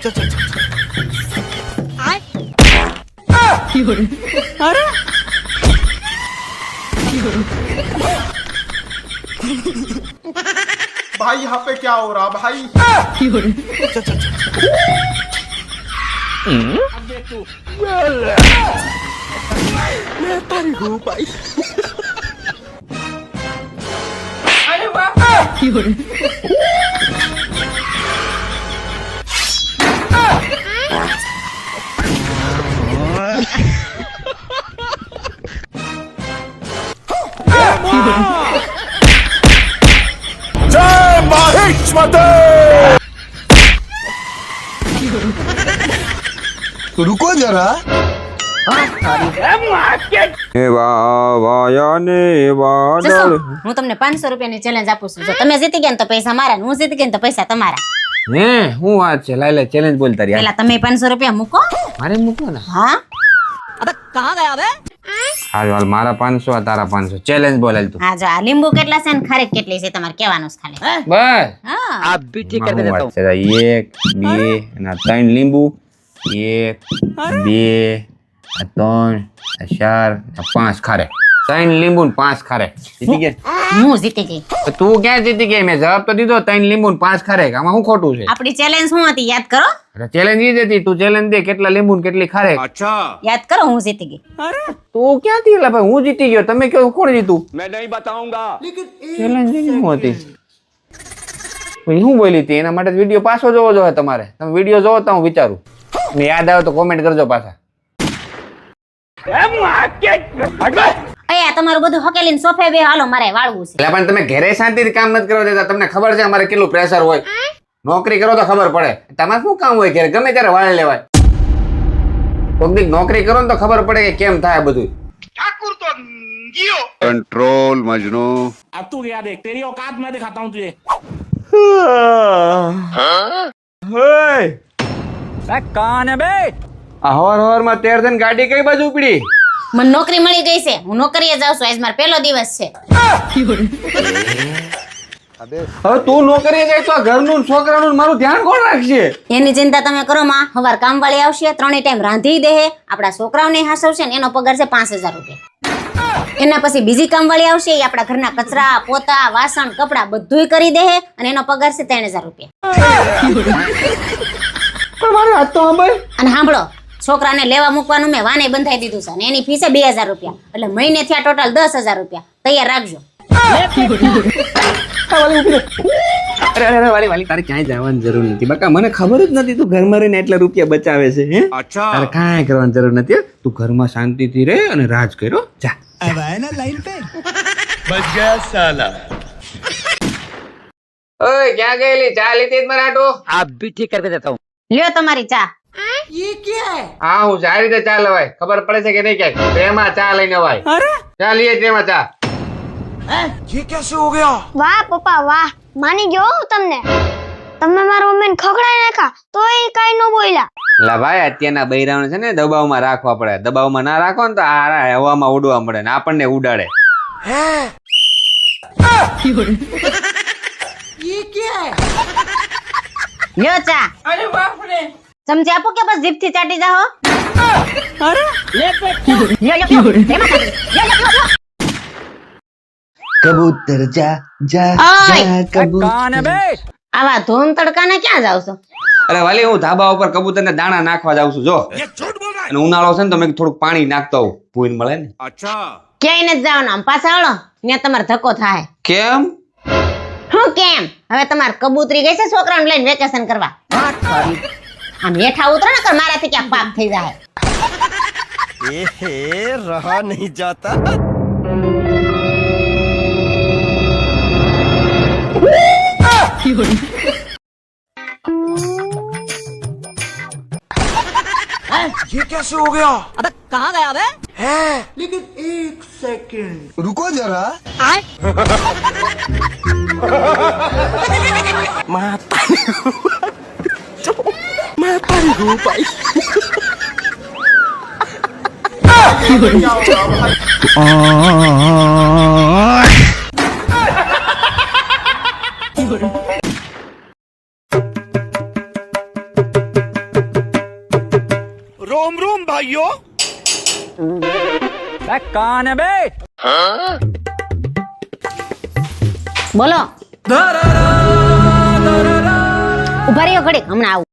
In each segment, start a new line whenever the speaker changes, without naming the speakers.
अरे
भाई यहाँ पे क्या हो रहा भाई? मैं तर गई भाई। अरे वाह! जय माहेश्वरी।
रुको जरा
હું તમને 500 રૂપિયાની ચેલેન્જ આપું છું. જો તમે જીતી ગયા ને તો પૈસા મારા, હું જીતી ગઈ ને તો પૈસા તમારા.
હે હું વાત છે? લાઈ લે ચેલેન્જ બોલ તારી.
પેલા તમે 500 રૂપિયા મૂકો.
મારે મૂકો ને.
હા
अबे कहाँ गया बे?
હાલ મારા 500 તારા 500 ચેલેન્જ બોલ હાલ તું.
હા જો આ લીંબુ કેટલા છે ને ખારેક કેટલી છે તમારે કહેવાનું છે ખાલી.
બસ
હા
आप भी ठीक करके देता हूँ.
1 2 અને 3 લીંબુ 1 2 3 4 5 ખારે. 3 લીંબુ ને 5 ખારે. જીતી ગયા?
હું જીતી ગઈ.
તો તું ક્યાં જીતી ગઈ? મેં જવાબ તો દીધો 3 લીંબુ ને 5 ખારે. આમાં શું ખોટું છે?
આપણી ચેલેન્જ શું હતી યાદ કરો?
ચેલેન્જ ઈ જ હતી. તું ચેલેન્જ દે કેટલા લીંબુ ને કેટલી ખારે.
યાદ કરો હું જીતી ગઈ.
તું ક્યાંથી? એટલે ભાઈ હું જીતી ગયો. તમે કહો કોણ જીતું?
मैं नहीं बताऊंगा।
ચેલેન્જ શું હતી? ભાઈ હું બોલી હતી એના માટે વિડીયો પાછો જોવો જોઈએ તમારે. તમે વિડીયો જોવો તો હું વિચારું. ને યાદ આવે તો કોમેન્ટ કરજો પાછા.
અહીંયા તમારું બધું હકેલીને સોફે બે હાલો મારે વાળવું છે.
એટલે પણ તમે ઘરે શાંતિથી કામ નથી કરવા દેતા. તમને ખબર છે અમારે કેટલું પ્રેશર હોય. નોકરી કરો તો ખબર પડે. તમારે શું કામ હોય ઘરે? ગમે ત્યારે વાળ લેવાય. કોઈક દી નોકરી કરો ને તો ખબર પડે કે કેમ થાય બધું.
कंट्रोल मजनू।
अब तू गया देख, तेरी औकात मैं दिखाता हूँ तुझे।
कौन है बे?
આ હવાર તેર થઈને ગાડી કઈ બાજુ ઉપડી?
મને નોકરી મળી ગઈ છે. હું નોકરીએ જાઉં છું. આજ મારો પહેલો દિવસ છે.
હવે તું નોકરીએ જાય તો આ ઘરનું ને છોકરાનું ને મારું ધ્યાન કોણ રાખશે?
એની ચિંતા તમે કરો માં. હવાર કામવાળી આવશે, 3 ટાઈમ રાંધી દે. આપણા છોકરાઓને હાસવશે ને એનો પગાર છે 5000 રૂપિયા. એના પછી બીજી કામવાળી આવશે, એ આપણા ઘરના કચરા, પોતા, વાસણ, કપડા બધુંય કરી દે અને એનો પગાર છે 3000 રૂપિયા.
પણ મારે હાથ તો સાંભળ.
અને સાંભળો, છોકરાને લેવા મૂકવાનું મેં વાને બંધાઈ દીધું છે અને એની ફી છે 2000 રૂપિયા. એટલે મહિને થયા ટોટલ 10000 રૂપિયા. તૈયાર રાખજો.
અરે વાલી તારે ક્યાંય જવાની જરૂર નથી. બકા મને ખબર જ નથી તું ઘરમાં રહીને એટલા રૂપિયા બચાવે છે. હે તારે કાંઈ કરવાની જરૂર નથી. તું ઘરમાં શાંતિથી રહે અને રાજ કર્યો જા.
अब आए ना लाइन पे।
बच गया साला।
ઓય ક્યાં ગયેલી? ચા લીધી જ મારા હાટુ?
आप भी ठीक करके देता हूँ.
લ્યો તમારી ચા.
હા હું સારી રીતે ચા લવાય. ખબર પડે છે કે નહીં ક્યાંક? એમાં ચા લઈને અવાય. ચા લઈએ તેમાં ચા.
ये कैसे हो गया?
વાહ પપ્પા વાહ, માની ગયો હું તમને. તમે મારા મમ્મીને ખખડાઈ નાખ્યા તોય કાઈ ન બોલ્યા.
લા ભાઈ અત્યારના બૈરાઓને છે ને દબાવમાં રાખવા પડે. દબાવમાં ના રાખો ને તો આ હવામાં ઉડવા મળે ને આપણને ઉડાડે.
લ્યો ચા.
अरे बाप रे!
ચમચી આપો કે બસ જીભથી ચાટી જાઓ?
अरे ले पे
લ્યો. એમાં ચાટી. લ્યો.
कबूतर जा जा
ओए!
जा कबूतर।
कौन है बे?
આવા ધોમ તડકાને ક્યાં જાવ છો?
અરે વાલી હું ધાબા ઉપર કબૂતરને દાણા નાખવા જાઉં છું જો. અને ઉનાળો છે ને તો મેં થોડુંક પાણી નાખતો આવું. ભૂઈન મળે ને.
ક્યાંય નથી જવાનું. આમ પાછા આવડો ત્યાં તમારે ધક્કો થાય.
કેમ?
હું કેમ? હવે તમારે કબૂતરી ગઈ છે છોકરાને લઈને વેકેશન કરવા. આમ હેઠા ઉતરો ને કર મારાથી ક્યાં પાપ થઈ જાય.
रहा नहीं जाता। ये कैसे हो गया?
अबे कहाँ गया बे?
है लेकिन एक सेकंड।
रुको जरा
मैं तर गई भाई। रोम रोम भाइयों.
कौन है बे?
બોલો ઉભા રહ્યો ઘડીક, હમણાં આવું.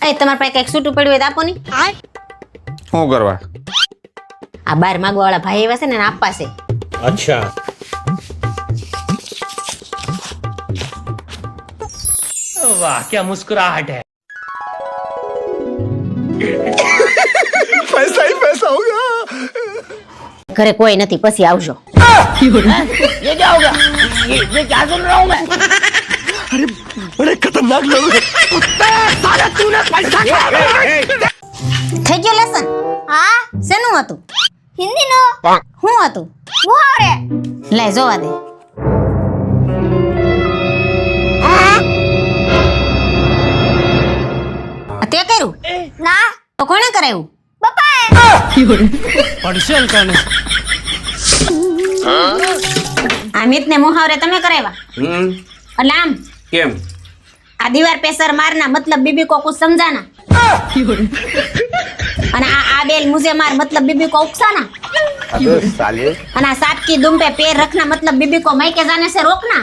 એ તમારા પાસે કઈક છૂટું પડ્યું હોય તો આપો ની.
શું કરવા?
આ બાર માગવા વાળા ભાઈ એવા છે ને એને આપવા છે.
अच्छा वाह क्या मुस्कुराहट है.
पैसा ही पैसा होगा.
ઘરે કોઈ નથી, પછી આવજો.
ये क्या होगा? ये क्या सुन रहा हूँ मैं?
बड़े खतरनाक लोग हैं.
થઈ ગયો લેસન?
હા
શેનું હતું?
હિન્દીનો
શું હતું?
મુહાવરે.
લે જોવા દે. આ તે કર્યું?
ના
તો કોણે કરાવ્યું?
પપ્પાએ.
અમિત ને મુહાવરે તમે કરાવ્યા? એટલે આમ
કેમ?
આ દીવાર पे सर मारना मतलब बीबी को कुछ समझाना અને આ બેલ मुझे मार मतलब बीबी को उकसाना
अबे साले.
અને આ सांप की दुम पे पैर रखना मतलब बीबी को मायके जाने से रोकना.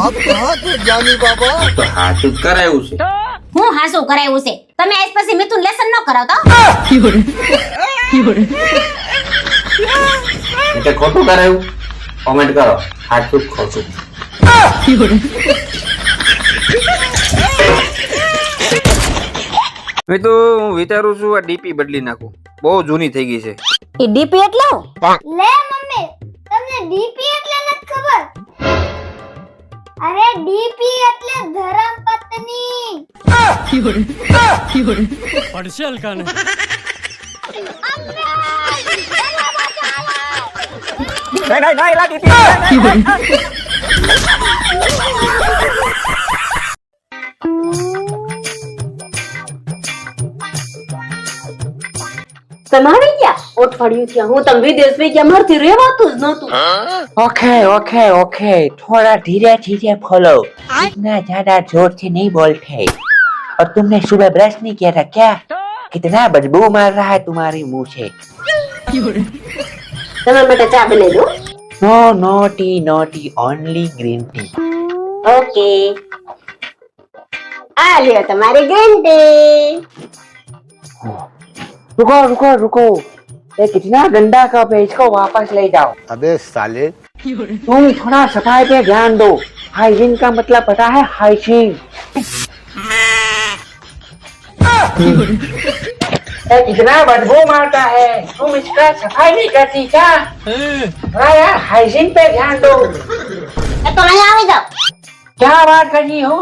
आप कहाँ थे जानी बाबा.
તો હાચું જ કરાયું છે.
હું હાસું કરાયું છે? તમે આજ પછી મિથુન લેસન ન કરાવતો?
એટલે ખોટું કરાયું? કોમેન્ટ કરો હાચું ખોટું. મેં તો હું વિચારું છું આ ડીપી બદલી નાખું, બહુ જૂની થઈ ગઈ છે.
એ ડીપી એટલે હું?
લે મમ્મી તમને ડીપી એટલે નથી ખબર? અરે ડીપી એટલે ધર્મપત્ની.
તમે આવી ગયા? અઠવાડિયું થયા હું તમે વિદેશ માં ગયા, મારથી રહેવાતું જ નહોતું.
ओके ओके ओके थोड़ा धीरे धीरे खोलो, इतना ज्यादा जोर से नहीं बोलते. और तुमने सुबह ब्रश नहीं किया था क्या? कितना बदबू मार रहा है तुम्हारी मुंह से.
તમારા માટે ચા બનાવી દઉં?
No no tea no tea only green tea.
Okay આ લ્યો તમારી ગ્રીન ટી.
रुको रुको रुको, ये कितना गंदा कप है, इसको वापस ले जाओ.
अबे साले.
तुम थोड़ा सफाई पे ध्यान दो. हाइजीन का मतलब पता है? हाइजीन. ये कितना बदबू मारता है, तुम इसका सफाई नहीं करती क्या? हाँ यार हाइजीन पे ध्यान दो.
એ તો અહીં આવી જાવ.
क्या बात कर रही हो?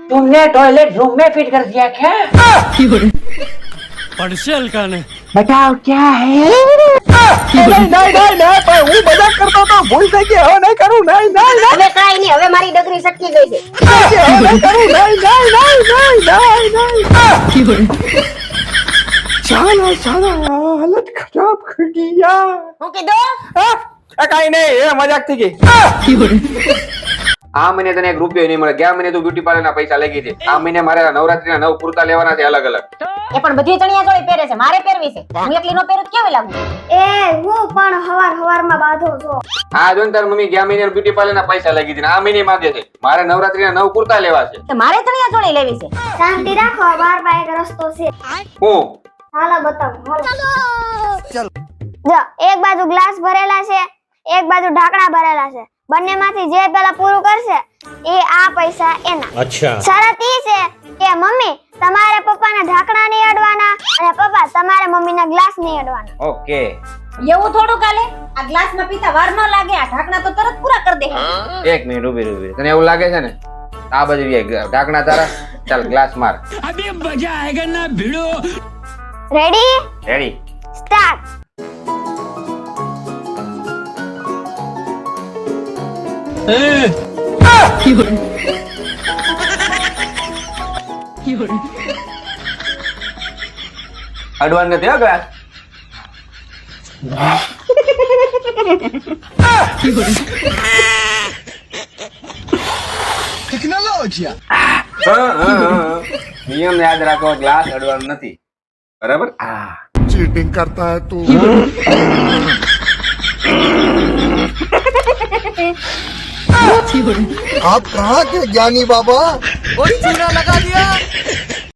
तुमने टॉयलेट रूम में फिट कर दिया क्या? बताओ क्या है?
नहीं नहीं હું મજાક કરતો તો, ભૂલ થઈ ગઈ, હવે નહીં કરું. નહીં નહીં
હવે કાઈ નહીં, હવે મારી ડગરી સટકી ગઈ છે.
નહીં કરું. નહીં. સાલા સાલા હાલત ખરાબ કરી દિયા.
હું કીધું?
કઈ નહીં, એ મજાક થઈ ગઈ. આ મહિને તને એક રૂપિયો નહીં મળે. ગયા મહિને તું બ્યુટી પાર્લર ના પૈસા લઈ ગઈ છે. આ મહિને મારે નવરાત્રીના 9 કુર્તા લેવાના છે અલગ અલગ.
એ પણ બધી ચણિયા ચોળી પહેરે છે, મારે પહેરવી છે. હું એકલી નો પહેરું તો કેવી લાગુ?
એ હું પણ હવારમાં બાંધો છો.
આ જોઈને તાર મમ્મી ગયા મહિને બ્યુટી પાર્લર ના પૈસા લઈ ગઈ છે. આ મહિને માંગે છે. મારે નવરાત્રીના 9 કુર્તા લેવા છે.
તો મારે ચણિયા ચોળી લેવી છે.
શાંતિ રાખો, બાર એક રસ્તો છે.
હું
હાલો બતાવો. ચાલો. જો એક બાજુ ગ્લાસ ભરેલા છે, એક બાજુ ઢાંકણા ભરેલા છે. બંનેમાંથી જે પેલા પૂરું કરશે એ આ પૈસા એના.
अच्छा
શરત ઈ છે કે મમ્મી તમારે પપ્પાના ઢાંકણા નહીં અડવાના અને પપ્પા તમારે મમ્મીના ગ્લાસ નહીં અડવાના.
ઓકે.
એવું થોડું કાલે? આ ગ્લાસમાં પીતા વાર ન લાગે, આ ઢાંકણા તો તરત પૂરા કરી દે.
એક મિનિટ ઉભી. તને એવું લાગે છે ને? આ બાજુ ઢાંકણા તારા. ચાલ ગ્લાસ માર.
अभी मजा आएगा ना भिड़ो.
Ready
ready.
સ્ટાર્ટ.
અડવાન નથી હો ગ્લાસ. નિયમ યાદ રાખો, ગ્લાસ અડવાનું નથી, બરાબર?
चीटिंग करता है तू आप कहाँ के ज्ञानी बाबा
कोई चूना लगा दिया